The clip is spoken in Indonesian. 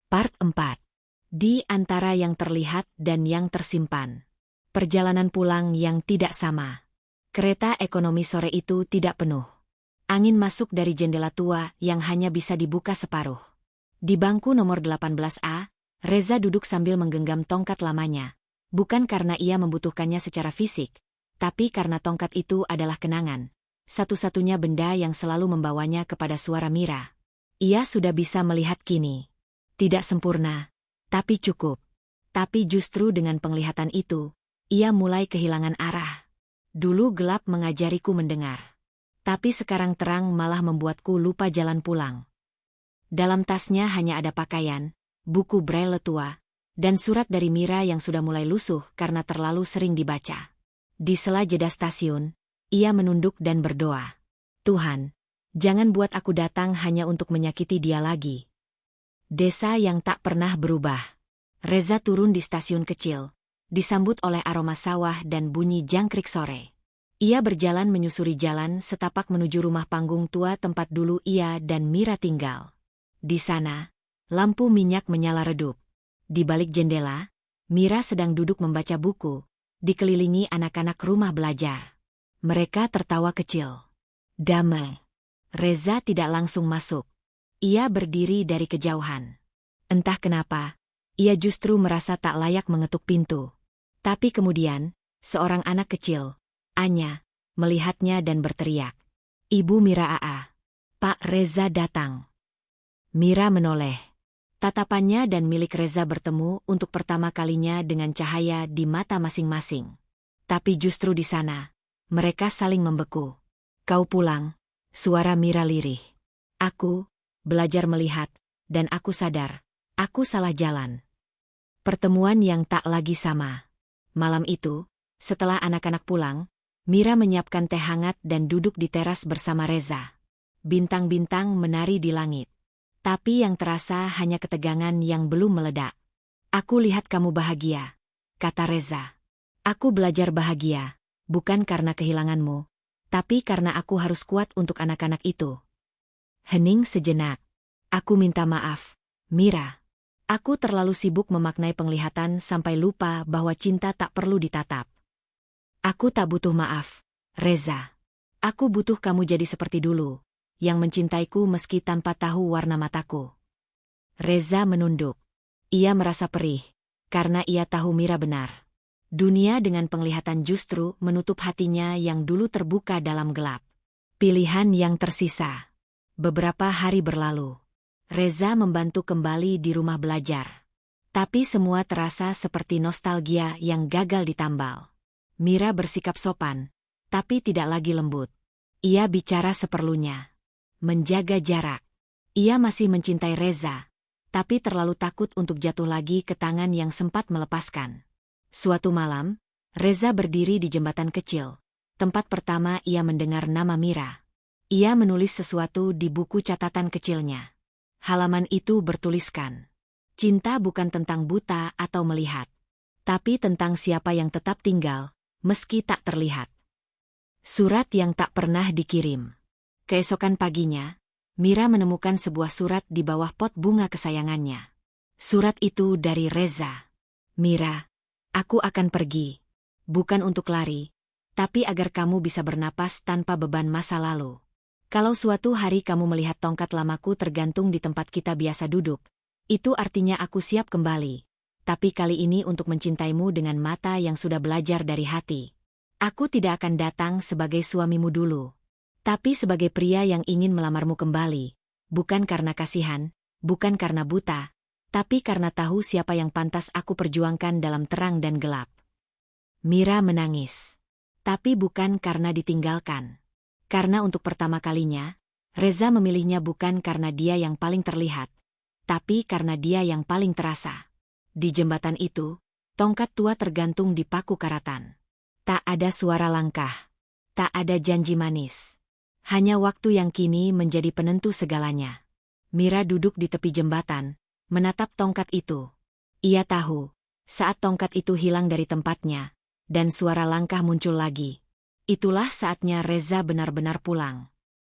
Part 4. Di antara yang terlihat dan yang tersimpan. Perjalanan pulang yang tidak sama. Kereta ekonomi sore itu tidak penuh. Angin masuk dari jendela tua yang hanya bisa dibuka separuh. Di bangku nomor 18A, Reza duduk sambil menggenggam tongkat lamanya. Bukan karena ia membutuhkannya secara fisik, tapi karena tongkat itu adalah kenangan. Satu-satunya benda yang selalu membawanya kepada suara Mira. Ia sudah bisa melihat kini. Tidak sempurna, tapi cukup. Tapi justru dengan penglihatan itu, ia mulai kehilangan arah. Dulu gelap mengajariku mendengar. Tapi sekarang terang malah membuatku lupa jalan pulang. Dalam tasnya hanya ada pakaian, buku braille tua, dan surat dari Mira yang sudah mulai lusuh karena terlalu sering dibaca. Di sela jeda stasiun, ia menunduk dan berdoa. Tuhan, jangan buat aku datang hanya untuk menyakiti dia lagi. Desa yang tak pernah berubah. Reza turun di stasiun kecil, disambut oleh aroma sawah dan bunyi jangkrik sore. Ia berjalan menyusuri jalan setapak menuju rumah panggung tua tempat dulu ia dan Mira tinggal. Di sana, lampu minyak menyala redup. Di balik jendela, Mira sedang duduk membaca buku, dikelilingi anak-anak rumah belajar. Mereka tertawa kecil. Damai. Reza tidak langsung masuk. Ia berdiri dari kejauhan. Entah kenapa, ia justru merasa tak layak mengetuk pintu. Tapi kemudian, seorang anak kecil, Anya, melihatnya dan berteriak. Ibu Mira Aa. Pak Reza datang. Mira menoleh. Tatapannya dan milik Reza bertemu untuk pertama kalinya dengan cahaya di mata masing-masing. Tapi justru di sana, mereka saling membeku. Kau pulang, suara Mira lirih. Aku belajar melihat, dan aku sadar, aku salah jalan. Pertemuan yang tak lagi sama. Malam itu, setelah anak-anak pulang, Mira menyiapkan teh hangat dan duduk di teras bersama Reza. Bintang-bintang menari di langit. Tapi yang terasa hanya ketegangan yang belum meledak. Aku lihat kamu bahagia, kata Reza. Aku belajar bahagia, bukan karena kehilanganmu, tapi karena aku harus kuat untuk anak-anak itu. Hening sejenak. Aku minta maaf, Mira. Aku terlalu sibuk memaknai penglihatan sampai lupa bahwa cinta tak perlu ditatap. Aku tak butuh maaf, Reza. Aku butuh kamu jadi seperti dulu, yang mencintaiku meski tanpa tahu warna mataku. Reza menunduk. Ia merasa perih, karena ia tahu Mira benar. Dunia dengan penglihatan justru menutup hatinya yang dulu terbuka dalam gelap. Pilihan yang tersisa. Beberapa hari berlalu. Reza membantu kembali di rumah belajar. Tapi semua terasa seperti nostalgia yang gagal ditambal. Mira bersikap sopan, tapi tidak lagi lembut. Ia bicara seperlunya. Menjaga jarak. Ia masih mencintai Reza, tapi terlalu takut untuk jatuh lagi ke tangan yang sempat melepaskan. Suatu malam, Reza berdiri di jembatan kecil. Tempat pertama ia mendengar nama Mira. Ia menulis sesuatu di buku catatan kecilnya. Halaman itu bertuliskan, cinta bukan tentang buta atau melihat, tapi tentang siapa yang tetap tinggal, meski tak terlihat. Surat yang tak pernah dikirim. Keesokan paginya, Mira menemukan sebuah surat di bawah pot bunga kesayangannya. Surat itu dari Reza. Mira, aku akan pergi. Bukan untuk lari, tapi agar kamu bisa bernapas tanpa beban masa lalu. Kalau suatu hari kamu melihat tongkat lamaku tergantung di tempat kita biasa duduk, itu artinya aku siap kembali. Tapi kali ini untuk mencintaimu dengan mata yang sudah belajar dari hati. Aku tidak akan datang sebagai suamimu dulu, tapi sebagai pria yang ingin melamarmu kembali. Bukan karena kasihan, bukan karena buta, tapi karena tahu siapa yang pantas aku perjuangkan dalam terang dan gelap. Mira menangis. Tapi bukan karena ditinggalkan. Karena untuk pertama kalinya, Reza memilihnya bukan karena dia yang paling terlihat, tapi karena dia yang paling terasa. Di jembatan itu, tongkat tua tergantung di paku karatan. Tak ada suara langkah, tak ada janji manis. Hanya waktu yang kini menjadi penentu segalanya. Mira duduk di tepi jembatan, menatap tongkat itu. Ia tahu, saat tongkat itu hilang dari tempatnya, dan suara langkah muncul lagi, itulah saatnya Reza benar-benar pulang.